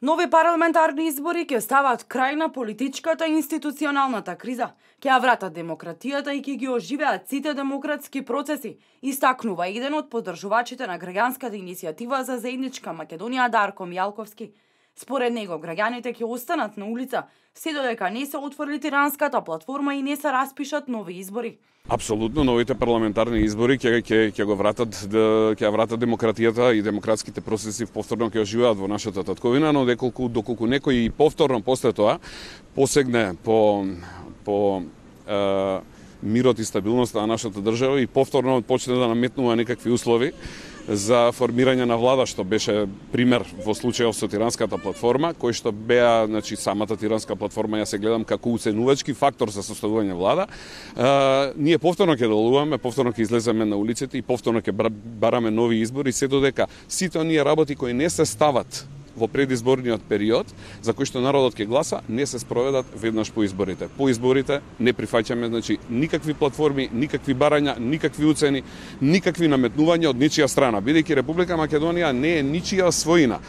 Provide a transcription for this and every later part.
Нови парламентарни избори ќе стават крај на политичката и институционалната криза, ќе ја вратат демократијата и ќе ги оживеат сите демократски процеси, истакнува еден од поддржувачите на граѓанската иницијатива за заедничка Македонија Дарко Мијалковски. Според него, граѓаните ќе останат на улица, се додека не се отвори тиранската платформа и не се распишат нови избори. Апсолутно, новите парламентарни избори ќе ја вратат демократијата и демократските процеси повторно ќе оживеат во нашата татковина, но доколку некој повторно после тоа посегне по мирот и стабилноста на нашата држава и повторно почне да наметнува некакви услови за формирање на влада, што беше пример во случајов со тиранската платформа, кој што беа, самата тиранска платформа ја се гледам како уценувачки фактор за составување влада. Ние повторно ќе делуваме, повторно ќе излеземе на улиците и повторно ќе бараме нови избори, се додека сите оние работи кои не се стават во предизборниот период, за кој што народот ќе гласа, не се спроведат веднаш по изборите. По изборите не прифаќаме никакви платформи, никакви барања, никакви уцени, никакви наметнувања од ничија страна, бидејќи Република Македонија не е ничија својина.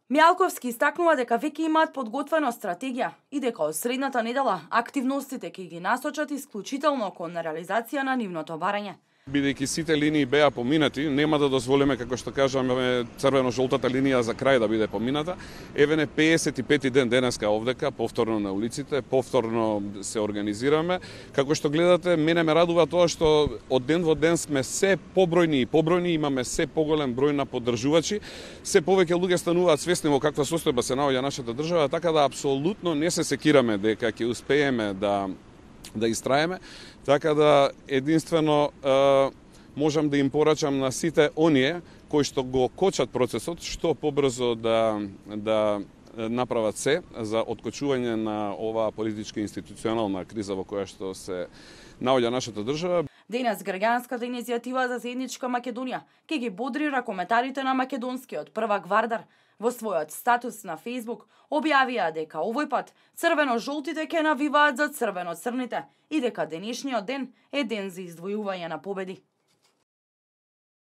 Мијалковски истакнува дека веќе имаат подготвена стратегија и дека од средната недела активностите ќе ги насочат исклучително кон реализација на нивното барање. Бидејќи сите линии беа поминати, нема да дозволиме, како што кажаме, црвено-жолтата линија за крај да биде помината. Евене 55 ден денеска овдека, повторно на улиците, повторно се организираме. Како што гледате, мене ме радува тоа што од ден во ден сме се побројни и побројни, имаме се поголем број на поддржувачи, се повеќе луѓе стануваат свесни во каква состојба се наоѓа нашата држава, така да апсолутно не се секираме дека ќе успееме да истраеме, така да единствено можам да им порачам на сите оние кои што го кочат процесот, што побрзо да направат се за откочување на оваа политичка институционална криза во која што се наоѓа нашата држава. Денес граѓанската иницијатива за заедничка Македонија ќе ги бодрира коментарите на македонскиот првак Вардар. Во својот статус на Facebook објавија дека овој пат црвено-жолтите ќе навиваат за црвено-црните и дека денешниот ден е ден за издвојување на победи.